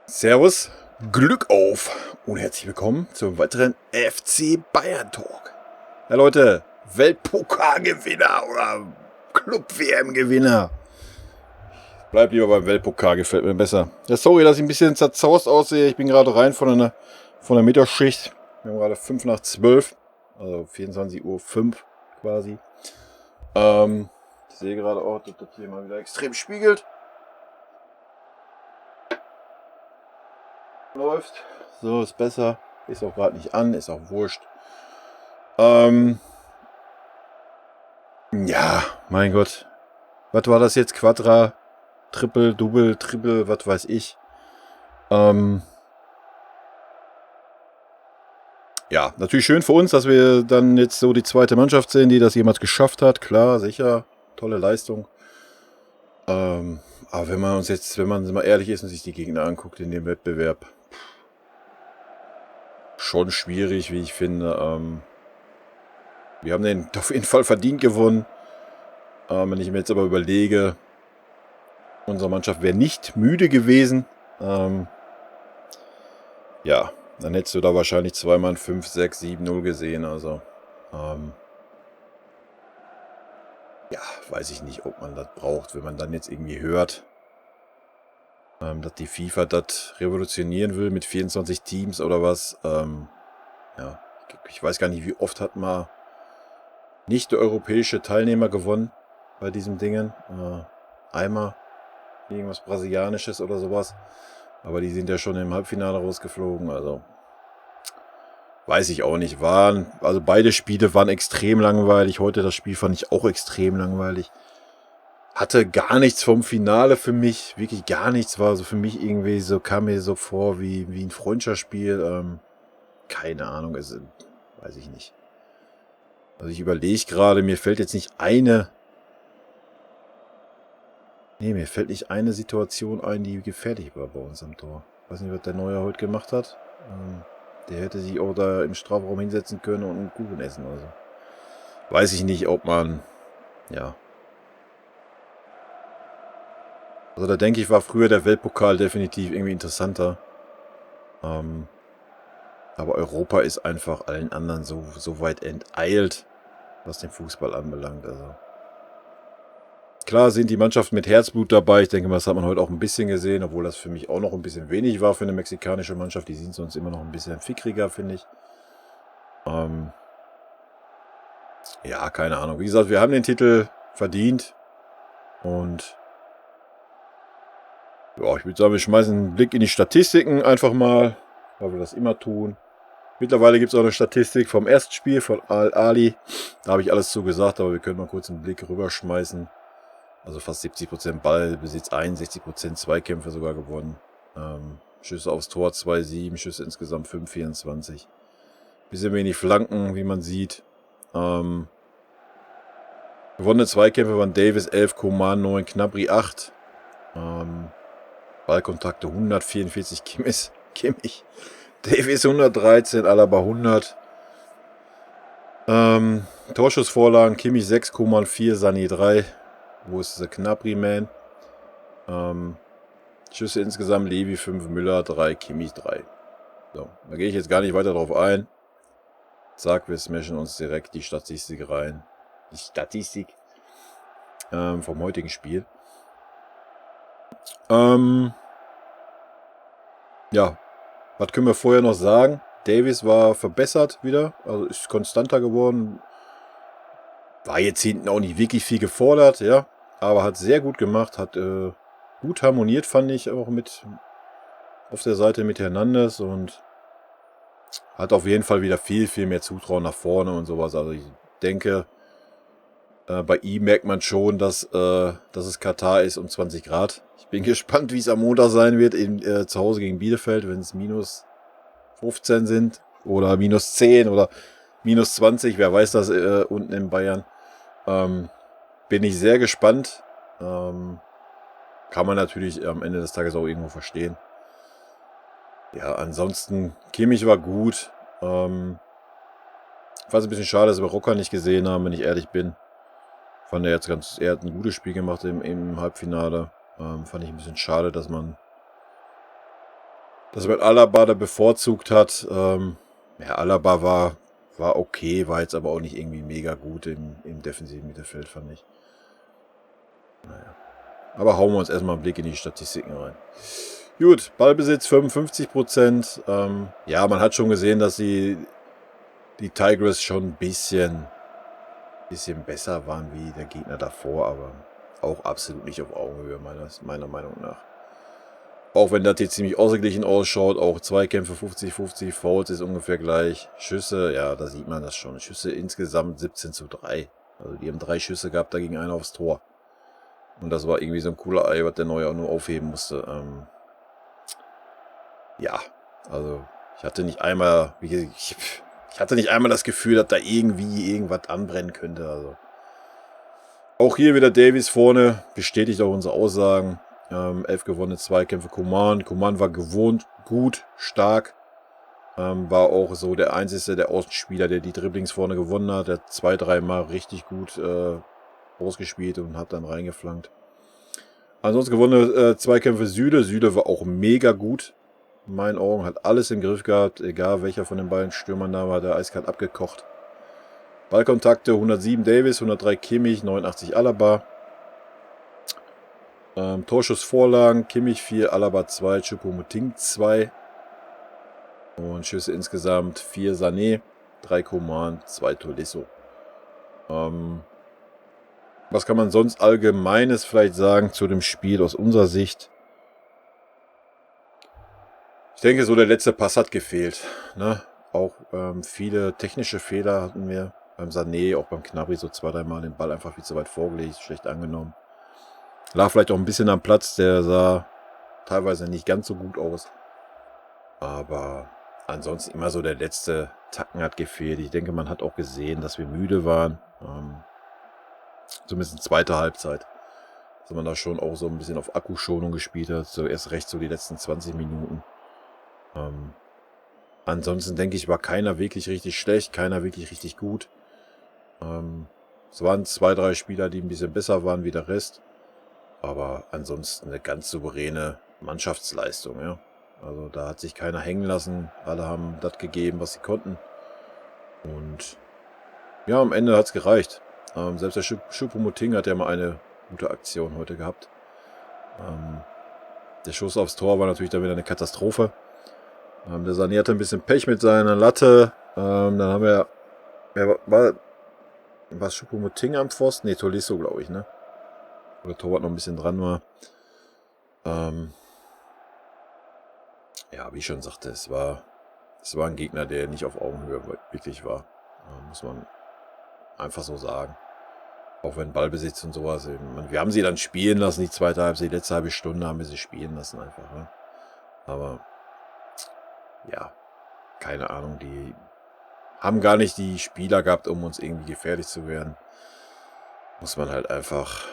Servus, Glück auf und herzlich willkommen zum weiteren FC Bayern Talk. Ja Leute, Weltpokalgewinner oder Club-WM-Gewinner. Bleib lieber beim Weltpokal, gefällt mir besser. Ja, sorry, dass ich ein bisschen zerzaust aussehe. Ich bin gerade rein von der Mittagsschicht. Wir haben gerade 5 nach 12, also 24:05 Uhr quasi. Ich sehe gerade auch, dass das hier mal wieder extrem spiegelt. Läuft. So, ist besser. Ist auch gerade nicht an, ist auch wurscht. Ja, mein Gott. Was war das jetzt? Quadra, Triple, Double, Triple, was weiß ich. Ja, natürlich schön für uns, dass wir dann jetzt so die zweite Mannschaft sehen, die das jemals geschafft hat. Klar, sicher, tolle Leistung. Aber wenn man mal ehrlich ist und sich die Gegner anguckt in dem Wettbewerb, schon schwierig, wie ich finde. Wir haben den auf jeden Fall verdient gewonnen. Wenn ich mir jetzt aber überlege, unsere Mannschaft wäre nicht müde gewesen. Ja, dann hättest du da wahrscheinlich zweimal 5, 6, 7-0 gesehen. Also, ja, weiß ich nicht, ob man das braucht, wenn man dann jetzt irgendwie hört, dass die FIFA das revolutionieren will mit 24 Teams oder was. Ja, ich weiß gar nicht, wie oft hat mal nicht der europäische Teilnehmer gewonnen bei diesen Dingen. Einmal irgendwas Brasilianisches oder sowas. Aber die sind ja schon im Halbfinale rausgeflogen. Also weiß ich auch nicht. Also beide Spiele waren extrem langweilig. Heute das Spiel fand ich auch extrem langweilig. Hatte gar nichts vom Finale für mich. Wirklich gar nichts. War so für mich irgendwie so, kam mir so vor wie ein Freundschaftsspiel. Keine Ahnung. Weiß ich nicht. Also ich überlege gerade, mir fällt jetzt nicht eine Situation ein, die gefährlich war bei uns am Tor. Ich weiß nicht, was der Neuer heute gemacht hat. Der hätte sich auch da im Strafraum hinsetzen können und einen Kuchen essen. Also weiß ich nicht, ob man, ja. Also da denke ich, war früher der Weltpokal definitiv irgendwie interessanter. Aber Europa ist einfach allen anderen so weit enteilt, was den Fußball anbelangt. Also klar sind die Mannschaften mit Herzblut dabei. Ich denke mal, das hat man heute auch ein bisschen gesehen, obwohl das für mich auch noch ein bisschen wenig war für eine mexikanische Mannschaft. Die sind sonst immer noch ein bisschen fickriger, finde ich. Ja, keine Ahnung. Wie gesagt, wir haben den Titel verdient. Und ja, ich würde sagen, wir schmeißen einen Blick in die Statistiken einfach mal, weil wir das immer tun. Mittlerweile gibt es auch eine Statistik vom ersten Spiel von Al-Ali. Da habe ich alles zu gesagt, aber wir können mal kurz einen Blick rüberschmeißen. Also fast 70% Ballbesitz, 61% Zweikämpfe sogar gewonnen. Schüsse aufs Tor 2,7, Schüsse insgesamt 5,24. Bisschen wenig Flanken, wie man sieht. Gewonnene Zweikämpfe waren Davis 11, Coman 9, Gnabry 8. Ballkontakte 144, Kimmich. Davis 113, Alaba 100. Torschussvorlagen, Kimmich 6, Coman 4, Sané 3. Wo ist der Gnabry-Man? Schüsse insgesamt, Levi 5, Müller 3, Kimmich 3. So, da gehe ich jetzt gar nicht weiter drauf ein. Zack, wir smashen uns direkt die Statistik rein. Die Statistik vom heutigen Spiel. Ja, was können wir vorher noch sagen? Davis war verbessert wieder, also ist konstanter geworden. War jetzt hinten auch nicht wirklich viel gefordert, ja, aber hat sehr gut gemacht, hat gut harmoniert, fand ich auch mit auf der Seite mit Hernandez und hat auf jeden Fall wieder viel, viel mehr Zutrauen nach vorne und sowas. Also ich denke, bei ihm merkt man schon, dass es Katar ist um 20 Grad. Ich bin gespannt, wie es am Montag sein wird zu Hause gegen Bielefeld, wenn es minus 15 sind oder minus 10 oder minus 20. Wer weiß das unten in Bayern. Bin ich sehr gespannt. Kann man natürlich am Ende des Tages auch irgendwo verstehen. Ja, ansonsten, Kimmich war gut. Ich fand es ein bisschen schade, dass wir Rocker nicht gesehen haben, wenn ich ehrlich bin. Fand er hat ein gutes Spiel gemacht im Halbfinale. Fand ich ein bisschen schade, dass man dass man Alaba da bevorzugt hat. Ja, Alaba war okay, war jetzt aber auch nicht irgendwie mega gut im defensiven Mittelfeld, fand ich. Naja. Aber hauen wir uns erstmal einen Blick in die Statistiken rein. Gut, Ballbesitz 55%. Ja, man hat schon gesehen, dass die Tigers schon ein bisschen besser waren wie der Gegner davor, aber auch absolut nicht auf Augenhöhe, meiner Meinung nach. Auch wenn das jetzt ziemlich ausgeglichen ausschaut, auch Zweikämpfe 50-50, Fouls ist ungefähr gleich. Schüsse, ja, da sieht man das schon. Schüsse insgesamt 17:3. Also die haben 3 Schüsse gehabt, da ging einer aufs Tor. Und das war irgendwie so ein cooler Ei, was der Neue auch nur aufheben musste. Ja, also ich hatte nicht einmal, ich hatte nicht einmal das Gefühl, dass da irgendwie irgendwas anbrennen könnte. Also auch hier wieder Davies vorne, bestätigt auch unsere Aussagen. 11 gewonnene Zweikämpfe. Coman war gewohnt, gut, stark. War auch so der einzige der Außenspieler, der die Dribblings vorne gewonnen hat. Der hat 2-3 Mal richtig gut ausgespielt und hat dann reingeflankt. Ansonsten gewonnene Zweikämpfe Süle. Süle war auch mega gut. In meinen Augen hat alles im Griff gehabt. Egal welcher von den beiden Stürmern da war, der eiskalt abgekocht. Ballkontakte 107 Davis, 103 Kimmich, 89 Alaba. Torschussvorlagen, Kimmich 4, Alaba 2, Choupo-Moting 2. Und Schüsse insgesamt 4 Sané, 3 Coman, 2 Tolisso. Was kann man sonst Allgemeines vielleicht sagen zu dem Spiel aus unserer Sicht? Ich denke, so der letzte Pass hat gefehlt. Ne? Auch viele technische Fehler hatten wir. Beim Sané, auch beim Gnabry so 2-3 Mal den Ball einfach viel zu weit vorgelegt, schlecht angenommen. Lag vielleicht auch ein bisschen am Platz, der sah teilweise nicht ganz so gut aus. Aber ansonsten immer so der letzte Tacken hat gefehlt. Ich denke, man hat auch gesehen, dass wir müde waren. Zumindest in zweiter Halbzeit. Dass man da schon auch so ein bisschen auf Akkuschonung gespielt hat. So erst recht so die letzten 20 Minuten. Ansonsten denke ich, war keiner wirklich richtig schlecht, keiner wirklich richtig gut. Es waren 2, 3 Spieler, die ein bisschen besser waren wie der Rest. Aber ansonsten eine ganz souveräne Mannschaftsleistung, ja. Also da hat sich keiner hängen lassen. Alle haben das gegeben, was sie konnten. Und ja, am Ende hat es gereicht. Selbst der Choupo-Moting hat ja mal eine gute Aktion heute gehabt. Der Schuss aufs Tor war natürlich dann wieder eine Katastrophe. Der Sané hatte ein bisschen Pech mit seiner Latte. Dann haben wir... War Choupo-Moting am Pfosten? Ne, Tolisso, glaube ich, ne? Wo der Torwart noch ein bisschen dran war. Ja, wie ich schon sagte, es war ein Gegner, der nicht auf Augenhöhe wirklich war. Muss man einfach so sagen. Auch wenn Ballbesitz und sowas. Wir haben sie dann spielen lassen, die zweite Halbzeit, die letzte halbe Stunde haben wir sie spielen lassen einfach. Ne? Aber ja, keine Ahnung, die haben gar nicht die Spieler gehabt, um uns irgendwie gefährlich zu werden. Muss man halt einfach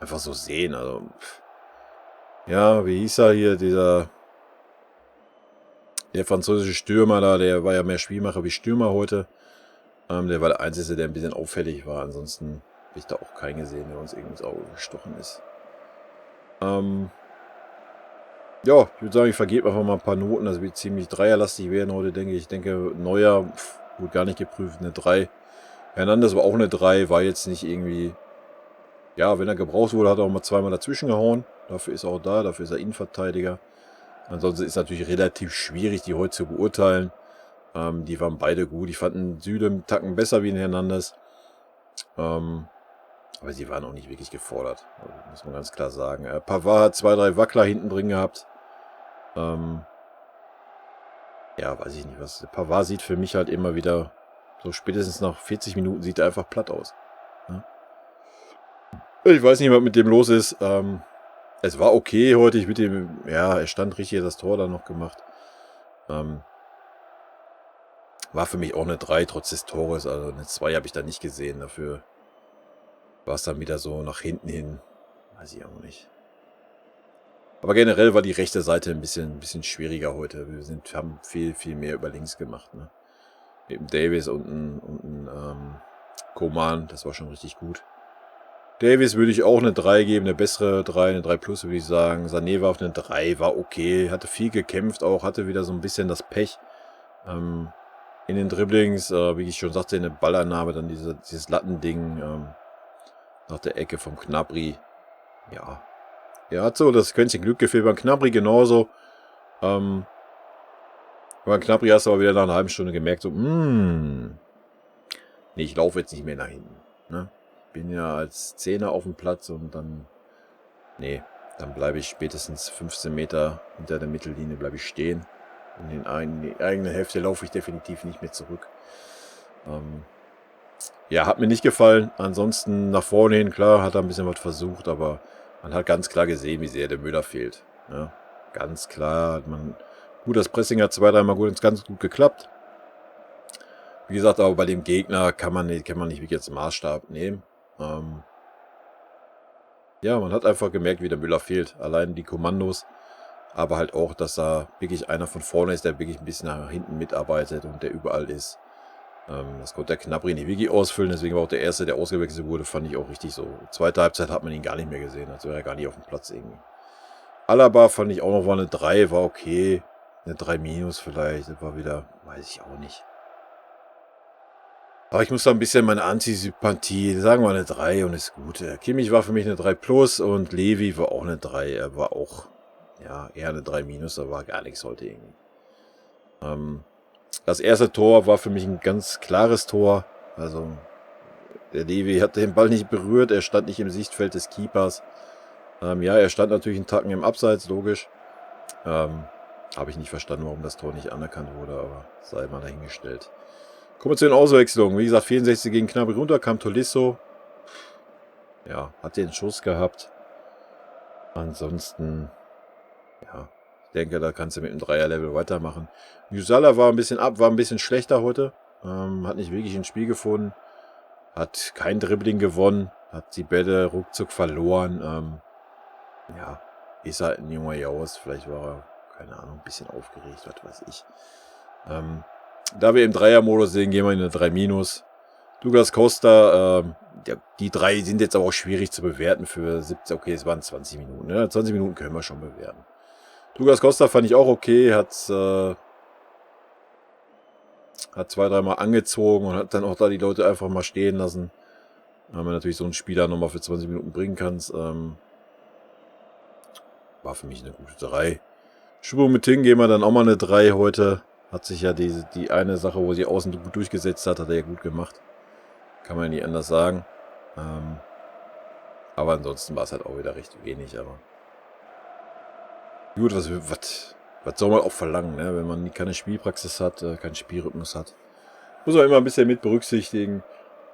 so sehen. Also, ja, wie hieß er hier, der französische Stürmer da, der war ja mehr Spielmacher wie Stürmer heute. Der war der Einzige, der ein bisschen auffällig war. Ansonsten habe ich da auch keinen gesehen, der uns irgendwie ins Auge gestochen ist. Ja, ich würde sagen, ich vergebe einfach mal ein paar Noten. Das wird ziemlich dreierlastig werden heute, denke ich. Ich denke, Neuer, gut, gar nicht geprüft, eine 3. Hernandez war auch eine 3, war jetzt nicht irgendwie... Ja, wenn er gebraucht wurde, hat er auch mal zweimal dazwischen gehauen. Dafür ist er auch da, dafür ist er Innenverteidiger. Ansonsten ist es natürlich relativ schwierig, die heute zu beurteilen. Die waren beide gut. Ich fand den Süle einen Tacken besser wie den Hernandez. Aber sie waren auch nicht wirklich gefordert. Also, muss man ganz klar sagen. Pavard hat 2, 3 Wackler hinten drin gehabt. Ja, weiß ich nicht was. Pavard sieht für mich halt immer wieder, so spätestens nach 40 Minuten sieht er einfach platt aus. Ja? Ich weiß nicht, was mit dem los ist. Es war okay heute. Ich mit dem, ja, er stand richtig, das Tor dann noch gemacht. War für mich auch eine 3, trotz des Tores. Also eine 2 habe ich da nicht gesehen. Dafür war es dann wieder so nach hinten hin. Weiß ich auch nicht. Aber generell war die rechte Seite ein bisschen schwieriger heute. Wir haben viel, viel mehr über links gemacht. Ne? Eben Davis und ein Coman, das war schon richtig gut. Davis würde ich auch eine 3 geben, eine bessere 3, eine 3 plus würde ich sagen. Sané war auf eine 3, war okay, hatte viel gekämpft auch, hatte wieder so ein bisschen das Pech. In den Dribblings, wie ich schon sagte, in der Ballannahme, dann dieses Lattending nach der Ecke vom Gnabry. Ja, er hat so das Quäntchen Glück gefehlt, beim Gnabry genauso. Beim Gnabry hast du aber wieder nach einer halben Stunde gemerkt, so, nee, ich laufe jetzt nicht mehr nach hinten. Ne? Bin ja als Zehner auf dem Platz und dann, nee, dann bleibe ich spätestens 15 Meter hinter der Mittellinie bleibe ich stehen. In die eigene Hälfte laufe ich definitiv nicht mehr zurück. Ja, hat mir nicht gefallen. Ansonsten nach vorne hin, klar, hat er ein bisschen was versucht, aber man hat ganz klar gesehen, wie sehr der Müller fehlt. Ja, ganz klar hat man. Gut, das Pressing hat 2-3 Mal ganz gut geklappt. Wie gesagt, aber bei dem Gegner kann man nicht wirklich als Maßstab nehmen. Ja, man hat einfach gemerkt, wie der Müller fehlt. Allein die Kommandos, aber halt auch, dass da wirklich einer von vorne ist, der wirklich ein bisschen nach hinten mitarbeitet und der überall ist. Das konnte der Gnabry nicht wirklich ausfüllen, deswegen war auch der Erste, der ausgewechselt wurde, fand ich auch richtig so. Zweite Halbzeit hat man ihn gar nicht mehr gesehen, als wäre er gar nicht auf dem Platz irgendwie. Alaba fand ich auch noch, war eine 3, war okay. Eine 3 minus vielleicht, das war wieder, weiß ich auch nicht. Aber ich muss da ein bisschen meine Antisympathie, sagen wir eine 3 und ist gut. Kimmich war für mich eine 3 plus und Levi war auch eine 3. Er war auch, ja, eher eine 3 minus, da war gar nichts heute irgendwie. Das erste Tor war für mich ein ganz klares Tor. Also, der Levi hat den Ball nicht berührt, er stand nicht im Sichtfeld des Keepers. Ja, er stand natürlich einen Tacken im Abseits, logisch. Habe ich nicht verstanden, warum das Tor nicht anerkannt wurde, aber sei mal dahingestellt. Kommen wir zu den Auswechslungen. Wie gesagt, 64 gegen Gnabry runter, kam Tolisso. Ja, hat den Schuss gehabt. Ansonsten, ja, ich denke, da kannst du mit dem Dreier-Level weitermachen. Musala war ein bisschen schlechter heute. Hat nicht wirklich ins Spiel gefunden. Hat kein Dribbling gewonnen. Hat die Bälle ruckzuck verloren. Ja, ist halt ein junger Jaus. Vielleicht war er, keine Ahnung, ein bisschen aufgeregt, was weiß ich. Da wir im Dreier-Modus sehen, gehen wir in eine 3 minus. Douglas Costa, die 3 sind jetzt aber auch schwierig zu bewerten für 17, okay, es waren 20 Minuten. Ne? 20 Minuten können wir schon bewerten. Douglas Costa fand ich auch okay, hat 2-3 Mal angezogen und hat dann auch da die Leute einfach mal stehen lassen. Wenn man natürlich so einen Spieler nochmal für 20 Minuten bringen kannst. War für mich eine gute 3. Choupo-Moting gehen wir dann auch mal eine 3 heute. Hat sich ja die eine Sache, wo sie außen gut durchgesetzt hat er ja gut gemacht. Kann man ja nicht anders sagen. Aber ansonsten war es halt auch wieder recht wenig. Aber gut, was soll man auch verlangen, ne? Wenn man keine Spielpraxis hat, keinen Spielrhythmus hat. Muss man immer ein bisschen mit berücksichtigen.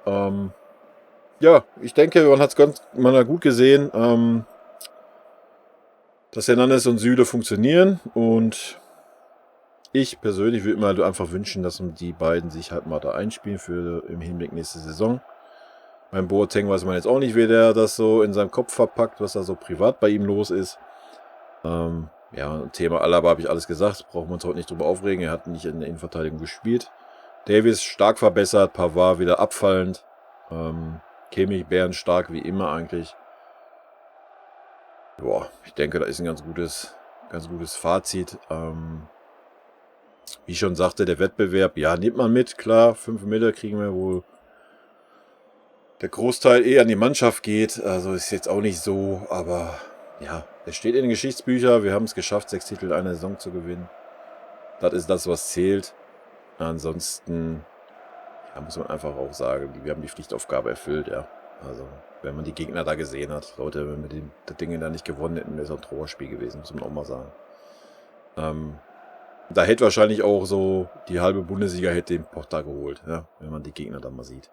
Ja, ich denke, man hat gut gesehen, dass Hernandez und Süle funktionieren. Und ich persönlich würde mir halt einfach wünschen, dass die beiden sich halt mal da einspielen für im Hinblick nächste Saison. Beim Boateng weiß man jetzt auch nicht, wie der das so in seinem Kopf verpackt, was da so privat bei ihm los ist. Ja, Thema Alaba habe ich alles gesagt, brauchen wir uns heute nicht drüber aufregen. Er hat nicht in der Innenverteidigung gespielt. Davis stark verbessert, Pavard wieder abfallend. Kimmich, bärenstark wie immer eigentlich. Boah, ich denke, da ist ein ganz gutes Fazit. Wie ich schon sagte, der Wettbewerb, ja, nimmt man mit, klar, 5 Mille kriegen wir wohl. Der Großteil an die Mannschaft geht, also ist jetzt auch nicht so, aber ja, es steht in den Geschichtsbüchern, wir haben es geschafft, 6 Titel in einer Saison zu gewinnen. Das ist das, was zählt. Ansonsten ja, muss man einfach auch sagen, wir haben die Pflichtaufgabe erfüllt, ja. Also, wenn man die Gegner da gesehen hat, Leute, wenn wir das Ding da nicht gewonnen hätten, wäre es ein Trauerspiel gewesen, muss man auch mal sagen. Da hätte wahrscheinlich auch so die halbe Bundesliga hätte den Potter geholt, ja, wenn man die Gegner dann mal sieht.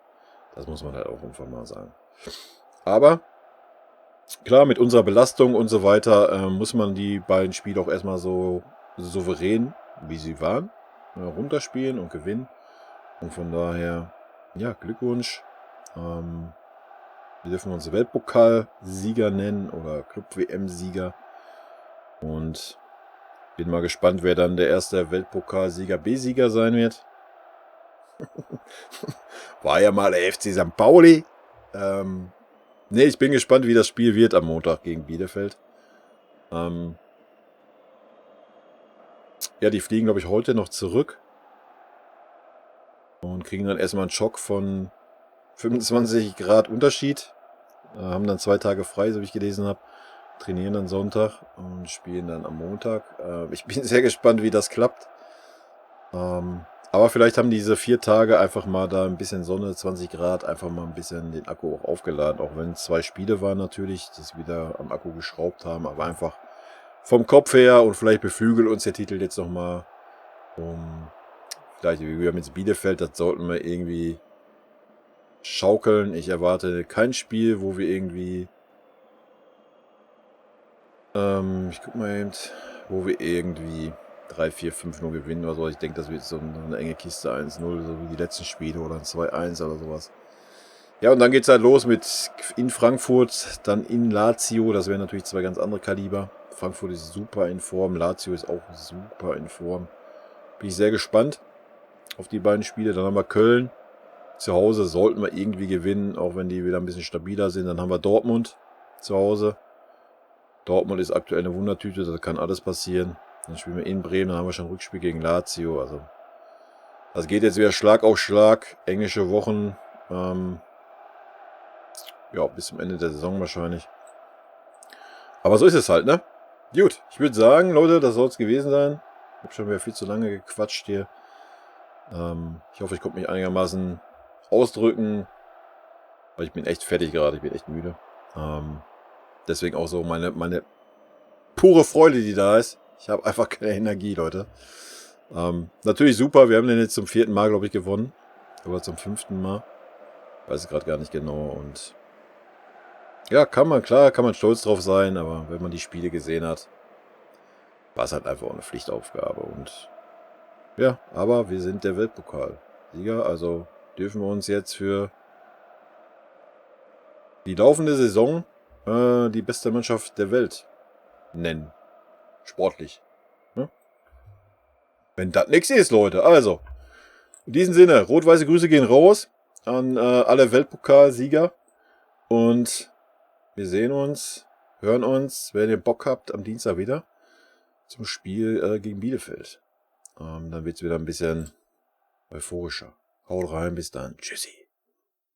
Das muss man halt auch einfach mal sagen. Aber klar, mit unserer Belastung und so weiter muss man die beiden Spiele auch erstmal so souverän, wie sie waren, runterspielen und gewinnen. Und von daher, ja, Glückwunsch. Wir dürfen uns Weltpokalsieger nennen oder Club-WM-Sieger. Und bin mal gespannt, wer dann der erste Weltpokalsieger B-Sieger sein wird. War ja mal der FC St. Pauli. Nee, ich bin gespannt, wie das Spiel wird am Montag gegen Bielefeld. Ja, die fliegen, glaube ich, heute noch zurück. Und kriegen dann erstmal einen Schock von 25 Grad Unterschied. Haben dann 2 Tage frei, so wie ich gelesen habe. Trainieren dann Sonntag und spielen dann am Montag. Ich bin sehr gespannt, wie das klappt. Aber vielleicht haben diese 4 Tage einfach mal da ein bisschen Sonne, 20 Grad, einfach mal ein bisschen den Akku auch aufgeladen. Auch wenn es 2 Spiele waren natürlich, dass wir wieder am Akku geschraubt haben. Aber einfach vom Kopf her und vielleicht beflügelt uns der Titel jetzt nochmal. Vielleicht, wir haben jetzt Bielefeld, das sollten wir irgendwie schaukeln. Ich erwarte kein Spiel, wo wir irgendwie ich guck mal eben, wo wir irgendwie 3, 4, 5 nur gewinnen oder so. Ich denke, das wird so eine enge Kiste 1-0, so wie die letzten Spiele oder ein 2-1 oder sowas. Ja, und dann geht's halt los mit in Frankfurt, dann in Lazio. Das wären natürlich 2 ganz andere Kaliber. Frankfurt ist super in Form, Lazio ist auch super in Form. Bin ich sehr gespannt auf die beiden Spiele. Dann haben wir Köln. Zu Hause sollten wir irgendwie gewinnen, auch wenn die wieder ein bisschen stabiler sind. Dann haben wir Dortmund zu Hause. Dortmund ist aktuell eine Wundertüte, da kann alles passieren. Dann spielen wir in Bremen, dann haben wir schon ein Rückspiel gegen Lazio. Also das geht jetzt wieder Schlag auf Schlag. Englische Wochen. Ja, bis zum Ende der Saison wahrscheinlich. Aber so ist es halt, ne? Gut, ich würde sagen, Leute, das soll es gewesen sein. Ich habe schon wieder viel zu lange gequatscht hier. Ich hoffe, ich konnte mich einigermaßen ausdrücken. Weil ich bin echt fertig gerade, ich bin echt müde. Deswegen auch so meine pure Freude, die da ist. Ich habe einfach keine Energie, Leute. Natürlich super, wir haben den jetzt zum 4. Mal, glaube ich, gewonnen. Oder zum 5. Mal. Weiß ich gerade gar nicht genau. Und ja, kann man stolz drauf sein, aber wenn man die Spiele gesehen hat, war es halt einfach auch eine Pflichtaufgabe. Und ja, aber wir sind der Weltpokalsieger, also dürfen wir uns jetzt für die laufende Saison die beste Mannschaft der Welt nennen. Sportlich. Ne? Wenn das nichts ist, Leute. Also, in diesem Sinne, rot-weiße Grüße gehen raus an alle Weltpokalsieger. Und wir sehen uns, hören uns, wenn ihr Bock habt, am Dienstag wieder zum Spiel gegen Bielefeld. Dann wird es wieder ein bisschen euphorischer. Haut rein, bis dann. Tschüssi.